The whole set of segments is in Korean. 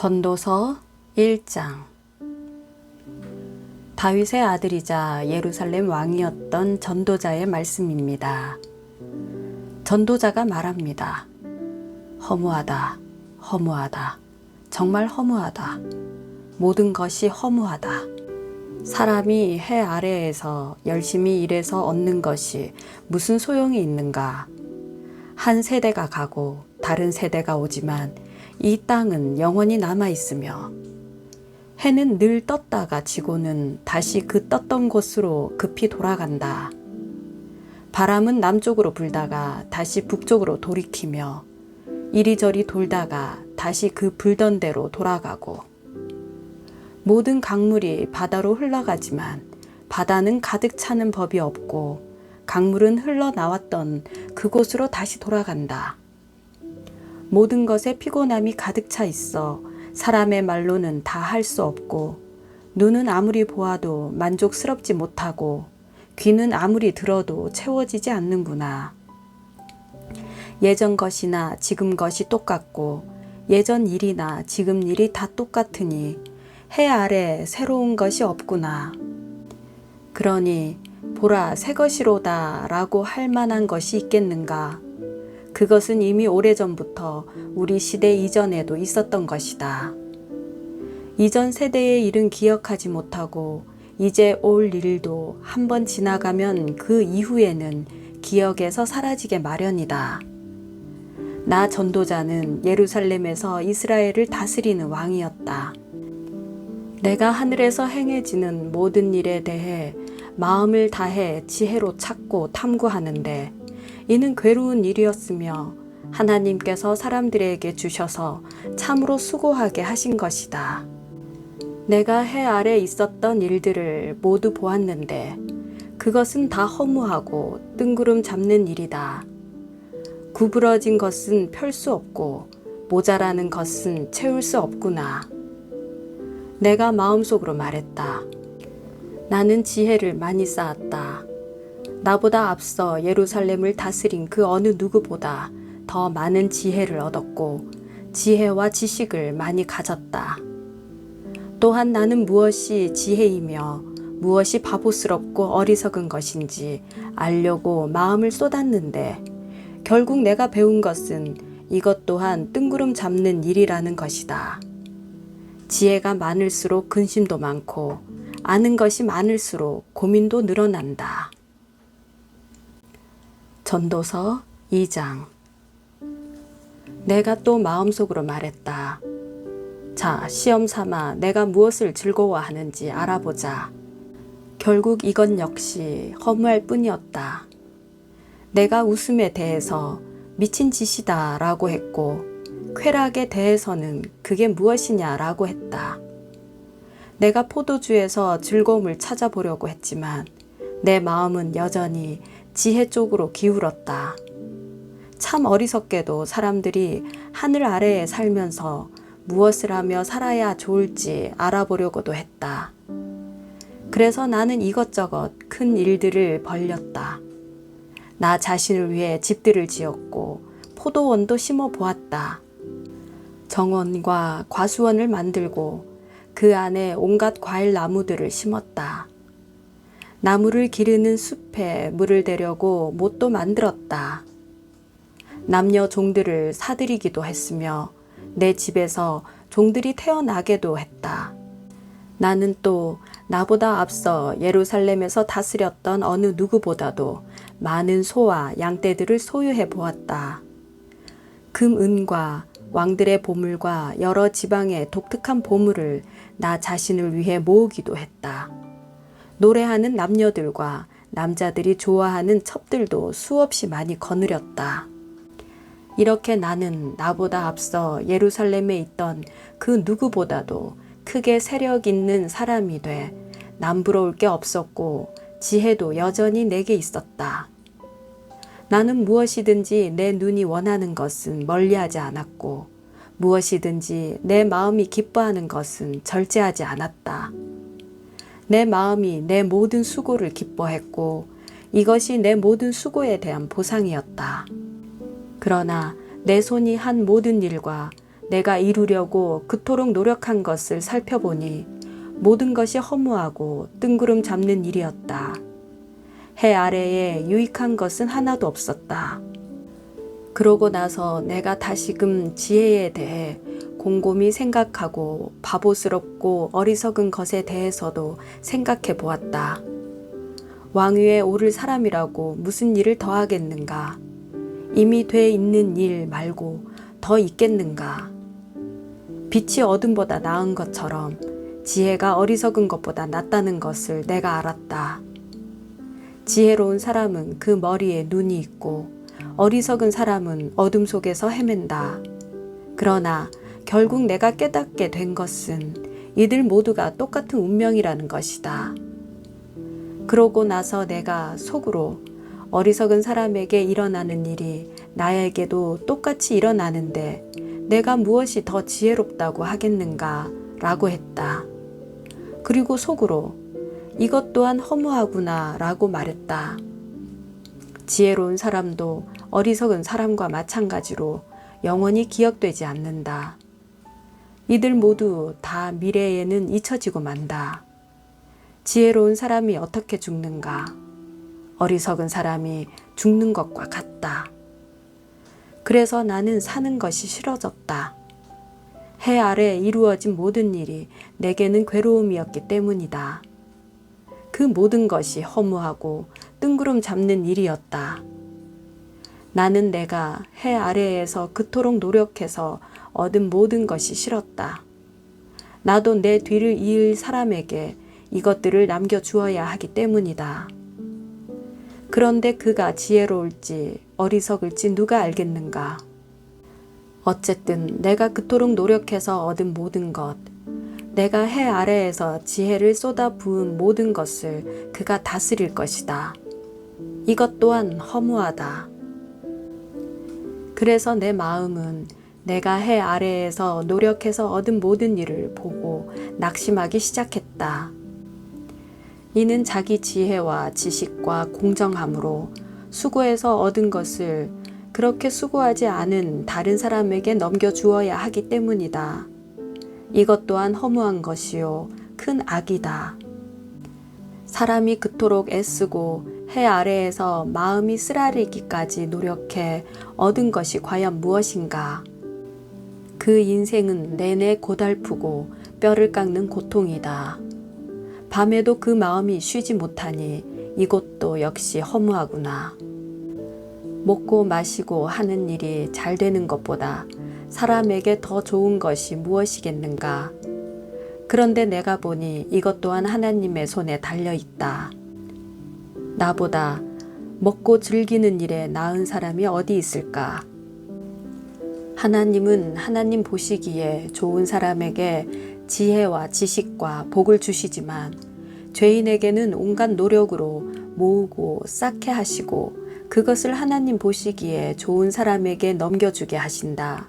전도서 1장. 다윗의 아들이자 예루살렘 왕이었던 전도자의 말씀입니다. 전도자가 말합니다. 허무하다, 허무하다, 정말 허무하다. 모든 것이 허무하다. 사람이 해 아래에서 열심히 일해서 얻는 것이 무슨 소용이 있는가? 한 세대가 가고 다른 세대가 오지만 이 땅은 영원히 남아있으며 해는 늘 떴다가 지고는 다시 그 떴던 곳으로 급히 돌아간다. 바람은 남쪽으로 불다가 다시 북쪽으로 돌이키며 이리저리 돌다가 다시 그 불던 대로 돌아가고 모든 강물이 바다로 흘러가지만 바다는 가득 차는 법이 없고 강물은 흘러나왔던 그곳으로 다시 돌아간다. 모든 것에 피곤함이 가득 차 있어 사람의 말로는 다 할 수 없고 눈은 아무리 보아도 만족스럽지 못하고 귀는 아무리 들어도 채워지지 않는구나. 예전 것이나 지금 것이 똑같고 예전 일이나 지금 일이 다 똑같으니 해 아래 새로운 것이 없구나. 그러니 보라 새 것이로다 라고 할 만한 것이 있겠는가? 그것은 이미 오래전부터 우리 시대 이전에도 있었던 것이다. 이전 세대의 일은 기억하지 못하고 이제 올 일도 한번 지나가면 그 이후에는 기억에서 사라지게 마련이다. 나 전도자는 예루살렘에서 이스라엘을 다스리는 왕이었다. 내가 하늘에서 행해지는 모든 일에 대해 마음을 다해 지혜로 찾고 탐구하는데 이는 괴로운 일이었으며 하나님께서 사람들에게 주셔서 참으로 수고하게 하신 것이다. 내가 해 아래 있었던 일들을 모두 보았는데 그것은 다 허무하고 뜬구름 잡는 일이다. 구부러진 것은 펼 수 없고 모자라는 것은 채울 수 없구나. 내가 마음속으로 말했다. 나는 지혜를 많이 쌓았다. 나보다 앞서 예루살렘을 다스린 그 어느 누구보다 더 많은 지혜를 얻었고 지혜와 지식을 많이 가졌다. 또한 나는 무엇이 지혜이며 무엇이 바보스럽고 어리석은 것인지 알려고 마음을 쏟았는데 결국 내가 배운 것은 이것 또한 뜬구름 잡는 일이라는 것이다. 지혜가 많을수록 근심도 많고 아는 것이 많을수록 고민도 늘어난다. 전도서 2장. 내가 또 마음속으로 말했다. 자, 시험 삼아 내가 무엇을 즐거워하는지 알아보자. 결국 이건 역시 허무할 뿐이었다. 내가 웃음에 대해서 미친 짓이다 라고 했고 쾌락에 대해서는 그게 무엇이냐 라고 했다. 내가 포도주에서 즐거움을 찾아보려고 했지만 내 마음은 여전히 지혜 쪽으로 기울었다. 참 어리석게도 사람들이 하늘 아래에 살면서 무엇을 하며 살아야 좋을지 알아보려고도 했다. 그래서 나는 이것저것 큰 일들을 벌렸다. 나 자신을 위해 집들을 지었고 포도원도 심어 보았다. 정원과 과수원을 만들고 그 안에 온갖 과일 나무들을 심었다. 나무를 기르는 숲에 물을 대려고 못도 만들었다. 남녀 종들을 사들이기도 했으며 내 집에서 종들이 태어나게도 했다. 나는 또 나보다 앞서 예루살렘에서 다스렸던 어느 누구보다도 많은 소와 양떼들을 소유해 보았다. 금, 은과 왕들의 보물과 여러 지방의 독특한 보물을 나 자신을 위해 모으기도 했다. 노래하는 남녀들과 남자들이 좋아하는 첩들도 수없이 많이 거느렸다. 이렇게 나는 나보다 앞서 예루살렘에 있던 그 누구보다도 크게 세력 있는 사람이 돼 남부러울 게 없었고 지혜도 여전히 내게 있었다. 나는 무엇이든지 내 눈이 원하는 것은 멀리하지 않았고 무엇이든지 내 마음이 기뻐하는 것은 절제하지 않았다. 내 마음이 내 모든 수고를 기뻐했고 이것이 내 모든 수고에 대한 보상이었다. 그러나 내 손이 한 모든 일과 내가 이루려고 그토록 노력한 것을 살펴보니 모든 것이 허무하고 뜬구름 잡는 일이었다. 해 아래에 유익한 것은 하나도 없었다. 그러고 나서 내가 다시금 지혜에 대해 곰곰이 생각하고 바보스럽고 어리석은 것에 대해서도 생각해 보았다. 왕위에 오를 사람이라고 무슨 일을 더 하겠는가? 이미 돼 있는 일 말고 더 있겠는가? 빛이 어둠보다 나은 것처럼 지혜가 어리석은 것보다 낫다는 것을 내가 알았다. 지혜로운 사람은 그 머리에 눈이 있고 어리석은 사람은 어둠 속에서 헤맨다. 그러나 결국 내가 깨닫게 된 것은 이들 모두가 똑같은 운명이라는 것이다. 그러고 나서 내가 속으로 어리석은 사람에게 일어나는 일이 나에게도 똑같이 일어나는데 내가 무엇이 더 지혜롭다고 하겠는가 라고 했다. 그리고 속으로 이것 또한 허무하구나 라고 말했다. 지혜로운 사람도 어리석은 사람과 마찬가지로 영원히 기억되지 않는다. 이들 모두 다 미래에는 잊혀지고 만다. 지혜로운 사람이 어떻게 죽는가? 어리석은 사람이 죽는 것과 같다. 그래서 나는 사는 것이 싫어졌다. 해 아래 이루어진 모든 일이 내게는 괴로움이었기 때문이다. 그 모든 것이 허무하고 뜬구름 잡는 일이었다. 나는 내가 해 아래에서 그토록 노력해서 얻은 모든 것이 싫었다. 나도 내 뒤를 이을 사람에게 이것들을 남겨주어야 하기 때문이다. 그런데 그가 지혜로울지 어리석을지 누가 알겠는가? 어쨌든 내가 그토록 노력해서 얻은 모든 것, 내가 해 아래에서 지혜를 쏟아 부은 모든 것을 그가 다스릴 것이다. 이것 또한 허무하다. 그래서 내 마음은 내가 해 아래에서 노력해서 얻은 모든 일을 보고 낙심하기 시작했다. 이는 자기 지혜와 지식과 공정함으로 수고해서 얻은 것을 그렇게 수고하지 않은 다른 사람에게 넘겨주어야 하기 때문이다. 이것 또한 허무한 것이요 큰 악이다. 사람이 그토록 애쓰고 해 아래에서 마음이 쓰라리기까지 노력해 얻은 것이 과연 무엇인가? 그 인생은 내내 고달프고 뼈를 깎는 고통이다. 밤에도 그 마음이 쉬지 못하니 이것도 역시 허무하구나. 먹고 마시고 하는 일이 잘 되는 것보다 사람에게 더 좋은 것이 무엇이겠는가? 그런데 내가 보니 이것 또한 하나님의 손에 달려 있다. 나보다 먹고 즐기는 일에 나은 사람이 어디 있을까? 하나님은 하나님 보시기에 좋은 사람에게 지혜와 지식과 복을 주시지만 죄인에게는 온갖 노력으로 모으고 쌓게 하시고 그것을 하나님 보시기에 좋은 사람에게 넘겨주게 하신다.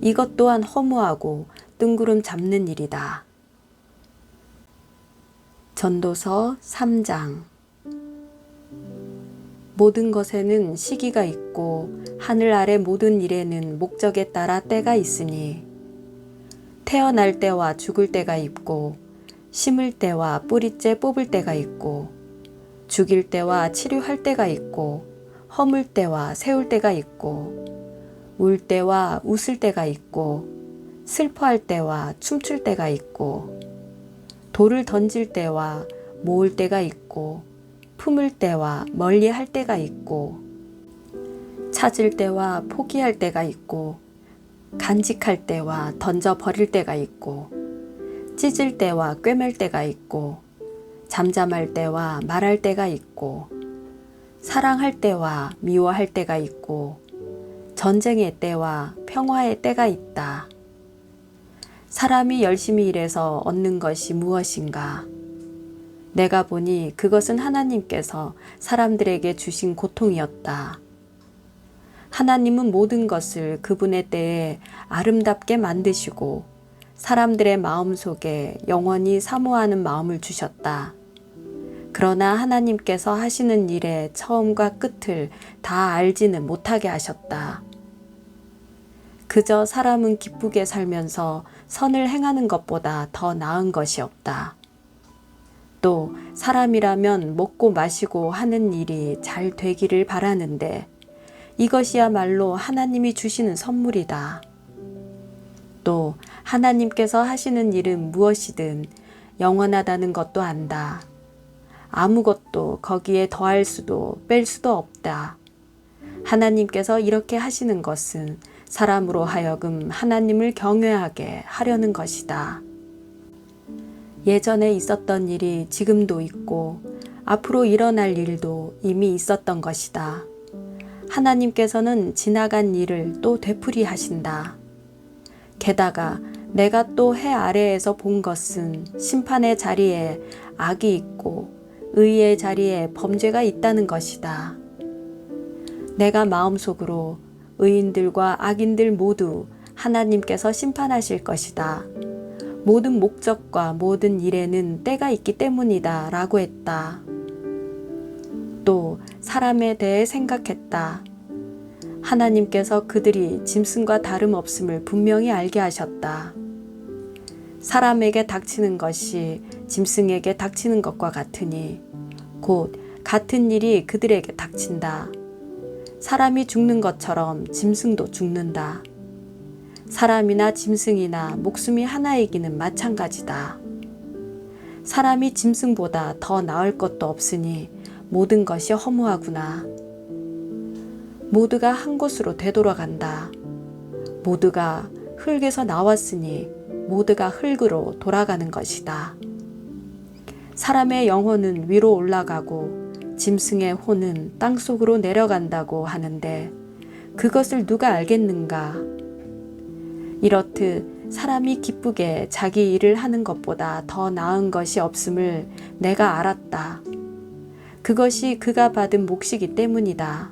이것 또한 허무하고 뜬구름 잡는 일이다. 전도서 3장. 모든 것에는 시기가 있고 하늘 아래 모든 일에는 목적에 따라 때가 있으니 태어날 때와 죽을 때가 있고 심을 때와 뿌리째 뽑을 때가 있고 죽일 때와 치료할 때가 있고 허물 때와 세울 때가 있고 울 때와 웃을 때가 있고 슬퍼할 때와 춤출 때가 있고 돌을 던질 때와 모을 때가 있고 품을 때와 멀리할 때가 있고 찾을 때와 포기할 때가 있고 간직할 때와 던져 버릴 때가 있고 찢을 때와 꿰맬 때가 있고 잠잠할 때와 말할 때가 있고 사랑할 때와 미워할 때가 있고 전쟁의 때와 평화의 때가 있다. 사람이 열심히 일해서 얻는 것이 무엇인가? 내가 보니 그것은 하나님께서 사람들에게 주신 고통이었다. 하나님은 모든 것을 그분의 때에 아름답게 만드시고 사람들의 마음 속에 영원히 사모하는 마음을 주셨다. 그러나 하나님께서 하시는 일의 처음과 끝을 다 알지는 못하게 하셨다. 그저 사람은 기쁘게 살면서 선을 행하는 것보다 더 나은 것이 없다. 또 사람이라면 먹고 마시고 하는 일이 잘 되기를 바라는데 이것이야말로 하나님이 주시는 선물이다. 또 하나님께서 하시는 일은 무엇이든 영원하다는 것도 안다. 아무것도 거기에 더할 수도 뺄 수도 없다. 하나님께서 이렇게 하시는 것은 사람으로 하여금 하나님을 경외하게 하려는 것이다. 예전에 있었던 일이 지금도 있고 앞으로 일어날 일도 이미 있었던 것이다. 하나님께서는 지나간 일을 또 되풀이하신다. 게다가 내가 또 해 아래에서 본 것은 심판의 자리에 악이 있고 의의 자리에 범죄가 있다는 것이다. 내가 마음속으로 의인들과 악인들 모두 하나님께서 심판하실 것이다. 모든 목적과 모든 일에는 때가 있기 때문이다 라고 했다. 또 사람에 대해 생각했다. 하나님께서 그들이 짐승과 다름없음을 분명히 알게 하셨다. 사람에게 닥치는 것이 짐승에게 닥치는 것과 같으니 곧 같은 일이 그들에게 닥친다. 사람이 죽는 것처럼 짐승도 죽는다. 사람이나 짐승이나 목숨이 하나이기는 마찬가지다. 사람이 짐승보다 더 나을 것도 없으니 모든 것이 허무하구나. 모두가 한 곳으로 되돌아간다. 모두가 흙에서 나왔으니 모두가 흙으로 돌아가는 것이다. 사람의 영혼은 위로 올라가고 짐승의 혼은 땅속으로 내려간다고 하는데 그것을 누가 알겠는가? 이렇듯 사람이 기쁘게 자기 일을 하는 것보다 더 나은 것이 없음을 내가 알았다. 그것이 그가 받은 몫이기 때문이다.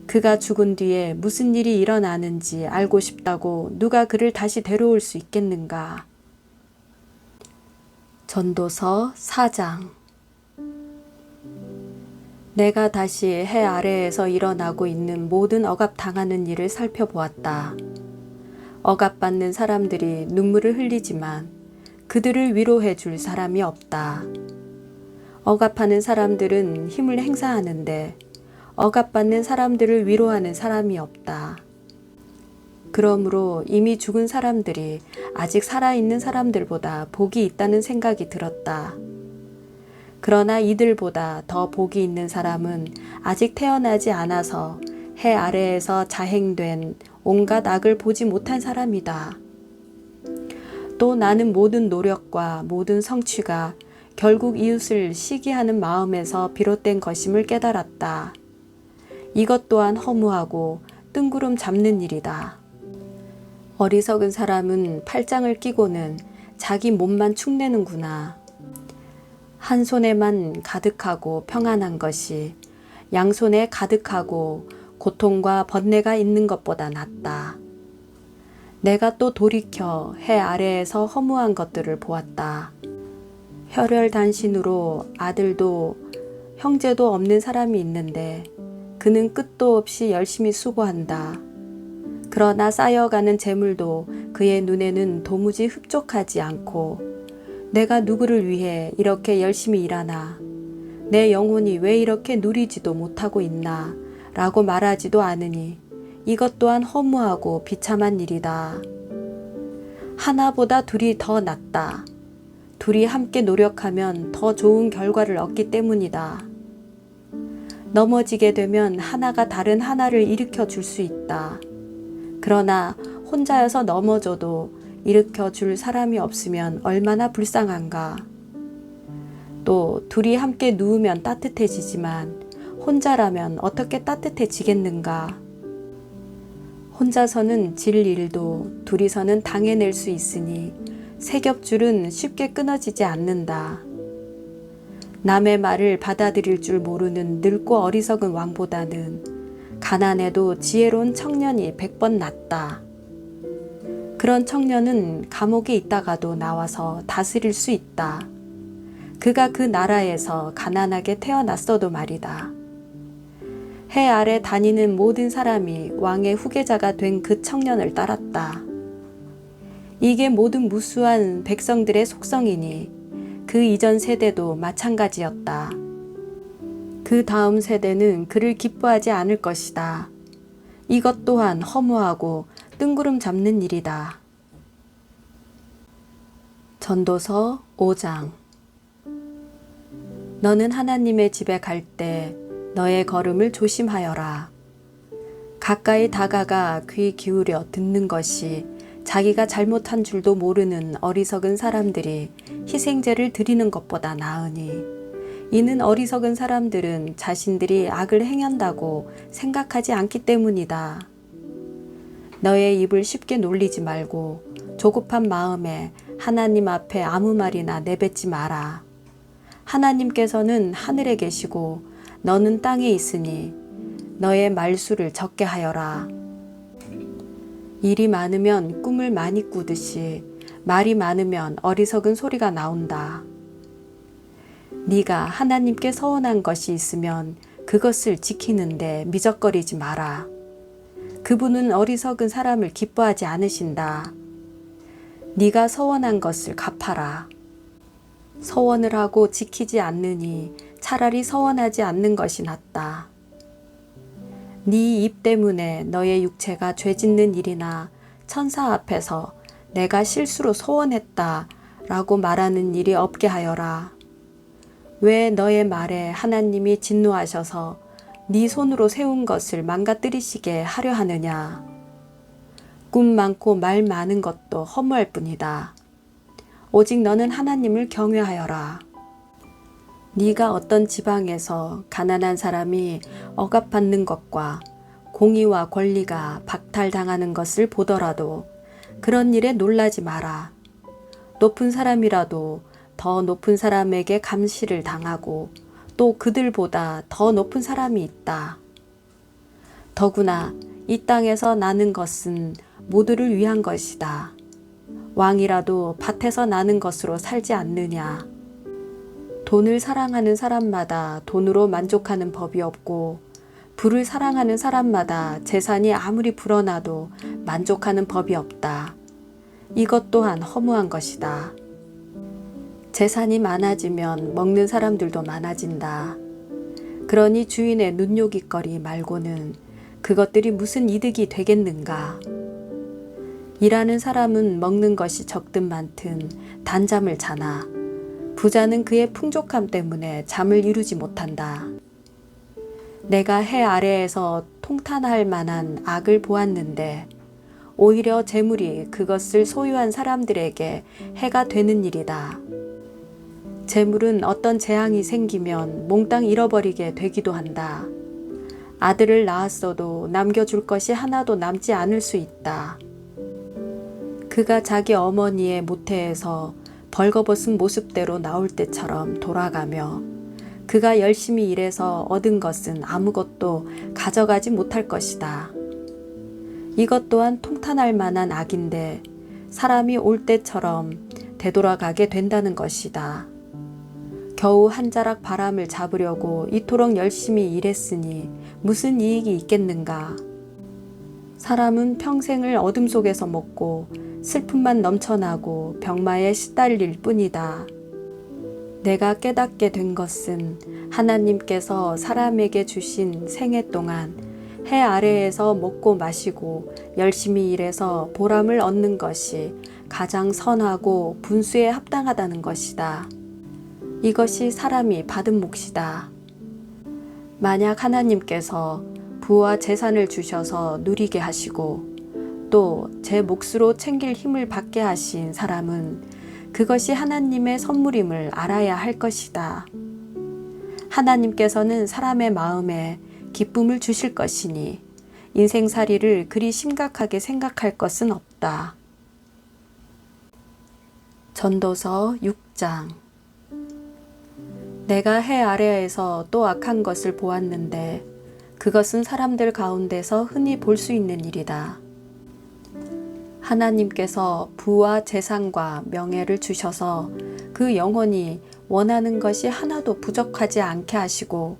그가 죽은 뒤에 무슨 일이 일어나는지 알고 싶다고 누가 그를 다시 데려올 수 있겠는가? 전도서 4장. 내가 다시 해 아래에서 일어나고 있는 모든 억압당하는 일을 살펴보았다. 억압받는 사람들이 눈물을 흘리지만 그들을 위로해 줄 사람이 없다. 억압하는 사람들은 힘을 행사하는데 억압받는 사람들을 위로하는 사람이 없다. 그러므로 이미 죽은 사람들이 아직 살아있는 사람들보다 복이 있다는 생각이 들었다. 그러나 이들보다 더 복이 있는 사람은 아직 태어나지 않아서 해 아래에서 자행된 온갖 악을 보지 못한 사람이다. 또 나는 모든 노력과 모든 성취가 결국 이웃을 시기하는 마음에서 비롯된 것임을 깨달았다. 이것 또한 허무하고 뜬구름 잡는 일이다. 어리석은 사람은 팔짱을 끼고는 자기 몸만 축내는구나. 한 손에만 가득하고 평안한 것이 양손에 가득하고 고통과 번뇌가 있는 것보다 낫다. 내가 또 돌이켜 해 아래에서 허무한 것들을 보았다. 혈혈단신으로 아들도 형제도 없는 사람이 있는데 그는 끝도 없이 열심히 수고한다. 그러나 쌓여가는 재물도 그의 눈에는 도무지 흡족하지 않고 내가 누구를 위해 이렇게 열심히 일하나? 내 영혼이 왜 이렇게 누리지도 못하고 있나? 라고 말하지도 않으니 이것 또한 허무하고 비참한 일이다. 하나보다 둘이 더 낫다. 둘이 함께 노력하면 더 좋은 결과를 얻기 때문이다. 넘어지게 되면 하나가 다른 하나를 일으켜 줄 수 있다. 그러나 혼자여서 넘어져도 일으켜 줄 사람이 없으면 얼마나 불쌍한가. 또 둘이 함께 누우면 따뜻해지지만 혼자라면 어떻게 따뜻해지겠는가. 혼자서는 질 일도 둘이서는 당해낼 수 있으니 세 겹줄은 쉽게 끊어지지 않는다. 남의 말을 받아들일 줄 모르는 늙고 어리석은 왕보다는 가난해도 지혜로운 청년이 100번 낫다. 그런 청년은 감옥에 있다가도 나와서 다스릴 수 있다. 그가 그 나라에서 가난하게 태어났어도 말이다. 해 아래 다니는 모든 사람이 왕의 후계자가 된 그 청년을 따랐다. 이게 모든 무수한 백성들의 속성이니 그 이전 세대도 마찬가지였다. 그 다음 세대는 그를 기뻐하지 않을 것이다. 이것 또한 허무하고 뜬구름 잡는 일이다. 전도서 5장. 너는 하나님의 집에 갈 때 너의 걸음을 조심하여라. 가까이 다가가 귀 기울여 듣는 것이 자기가 잘못한 줄도 모르는 어리석은 사람들이 희생제를 드리는 것보다 나으니, 이는 어리석은 사람들은 자신들이 악을 행한다고 생각하지 않기 때문이다. 너의 입을 쉽게 놀리지 말고 조급한 마음에 하나님 앞에 아무 말이나 내뱉지 마라. 하나님께서는 하늘에 계시고 너는 땅에 있으니 너의 말수를 적게 하여라. 일이 많으면 꿈을 많이 꾸듯이 말이 많으면 어리석은 소리가 나온다. 네가 하나님께 서원한 것이 있으면 그것을 지키는데 미적거리지 마라. 그분은 어리석은 사람을 기뻐하지 않으신다. 네가 서원한 것을 갚아라. 서원을 하고 지키지 않느니 차라리 서원하지 않는 것이 낫다. 네 입 때문에 너의 육체가 죄짓는 일이나 천사 앞에서 내가 실수로 서원했다 라고 말하는 일이 없게 하여라. 왜 너의 말에 하나님이 진노하셔서 네 손으로 세운 것을 망가뜨리시게 하려 하느냐. 꿈 많고 말 많은 것도 허무할 뿐이다. 오직 너는 하나님을 경외하여라. 네가 어떤 지방에서 가난한 사람이 억압받는 것과 공의와 권리가 박탈당하는 것을 보더라도 그런 일에 놀라지 마라. 높은 사람이라도 더 높은 사람에게 감시를 당하고 또 그들보다 더 높은 사람이 있다. 더구나 이 땅에서 나는 것은 모두를 위한 것이다. 왕이라도 밭에서 나는 것으로 살지 않느냐. 돈을 사랑하는 사람마다 돈으로 만족하는 법이 없고 부를 사랑하는 사람마다 재산이 아무리 불어나도 만족하는 법이 없다. 이것 또한 허무한 것이다. 재산이 많아지면 먹는 사람들도 많아진다. 그러니 주인의 눈요깃거리 말고는 그것들이 무슨 이득이 되겠는가. 일하는 사람은 먹는 것이 적든 많든 단잠을 자나 부자는 그의 풍족함 때문에 잠을 이루지 못한다. 내가 해 아래에서 통탄할 만한 악을 보았는데 오히려 재물이 그것을 소유한 사람들에게 해가 되는 일이다. 재물은 어떤 재앙이 생기면 몽땅 잃어버리게 되기도 한다. 아들을 낳았어도 남겨줄 것이 하나도 남지 않을 수 있다. 그가 자기 어머니의 모태에서 벌거벗은 모습대로 나올 때처럼 돌아가며 그가 열심히 일해서 얻은 것은 아무것도 가져가지 못할 것이다. 이것 또한 통탄할 만한 악인데 사람이 올 때처럼 되돌아가게 된다는 것이다. 겨우 한 자락 바람을 잡으려고 이토록 열심히 일했으니 무슨 이익이 있겠는가. 사람은 평생을 어둠 속에서 먹고 슬픔만 넘쳐나고 병마에 시달릴 뿐이다. 내가 깨닫게 된 것은 하나님께서 사람에게 주신 생애 동안 해 아래에서 먹고 마시고 열심히 일해서 보람을 얻는 것이 가장 선하고 분수에 합당하다는 것이다. 이것이 사람이 받은 몫이다. 만약 하나님께서 부와 재산을 주셔서 누리게 하시고 또 제 몫으로 챙길 힘을 받게 하신 사람은 그것이 하나님의 선물임을 알아야 할 것이다. 하나님께서는 사람의 마음에 기쁨을 주실 것이니 인생살이를 그리 심각하게 생각할 것은 없다. 전도서 6장. 내가 해 아래에서 또 악한 것을 보았는데 그것은 사람들 가운데서 흔히 볼 수 있는 일이다. 하나님께서 부와 재산과 명예를 주셔서 그 영혼이 원하는 것이 하나도 부족하지 않게 하시고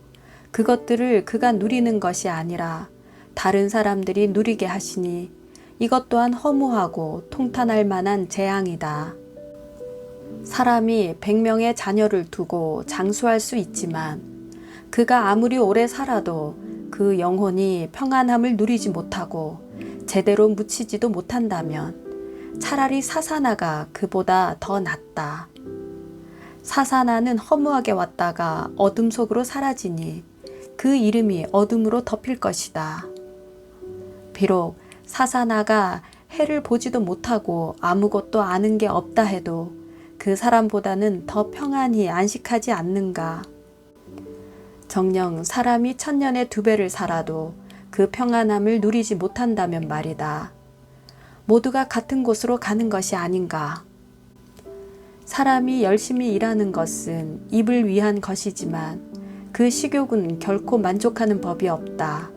그것들을 그가 누리는 것이 아니라 다른 사람들이 누리게 하시니 이것 또한 허무하고 통탄할 만한 재앙이다. 사람이 100명의 자녀를 두고 장수할 수 있지만 그가 아무리 오래 살아도 그 영혼이 평안함을 누리지 못하고 제대로 묻히지도 못한다면 차라리 사사나가 그보다 더 낫다. 사사나는 허무하게 왔다가 어둠 속으로 사라지니 그 이름이 어둠으로 덮일 것이다. 비록 사사나가 해를 보지도 못하고 아무것도 아는 게 없다 해도 그 사람보다는 더 평안히 안식하지 않는가. 정녕 사람이 1000년에 2배를 살아도 그 평안함을 누리지 못한다면 말이다. 모두가 같은 곳으로 가는 것이 아닌가. 사람이 열심히 일하는 것은 입을 위한 것이지만 그 식욕은 결코 만족하는 법이 없다.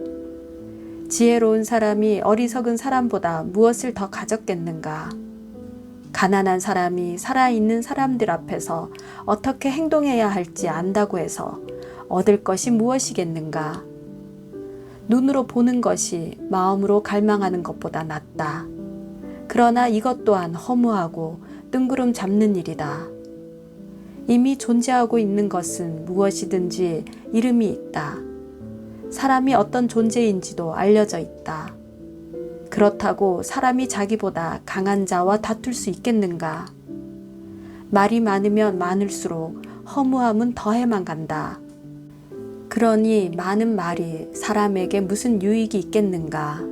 지혜로운 사람이 어리석은 사람보다 무엇을 더 가졌겠는가. 가난한 사람이 살아있는 사람들 앞에서 어떻게 행동해야 할지 안다고 해서 얻을 것이 무엇이겠는가. 눈으로 보는 것이 마음으로 갈망하는 것보다 낫다. 그러나 이것 또한 허무하고 뜬구름 잡는 일이다. 이미 존재하고 있는 것은 무엇이든지 이름이 있다. 사람이 어떤 존재인지도 알려져 있다. 그렇다고 사람이 자기보다 강한 자와 다툴 수 있겠는가? 말이 많으면 많을수록 허무함은 더해만 간다. 그러니 많은 말이 사람에게 무슨 유익이 있겠는가?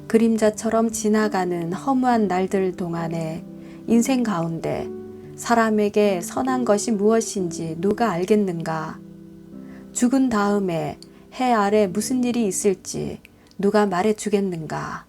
그림자처럼 지나가는 허무한 날들 동안에 인생 가운데 사람에게 선한 것이 무엇인지 누가 알겠는가? 죽은 다음에 해 아래 무슨 일이 있을지 누가 말해 주겠는가?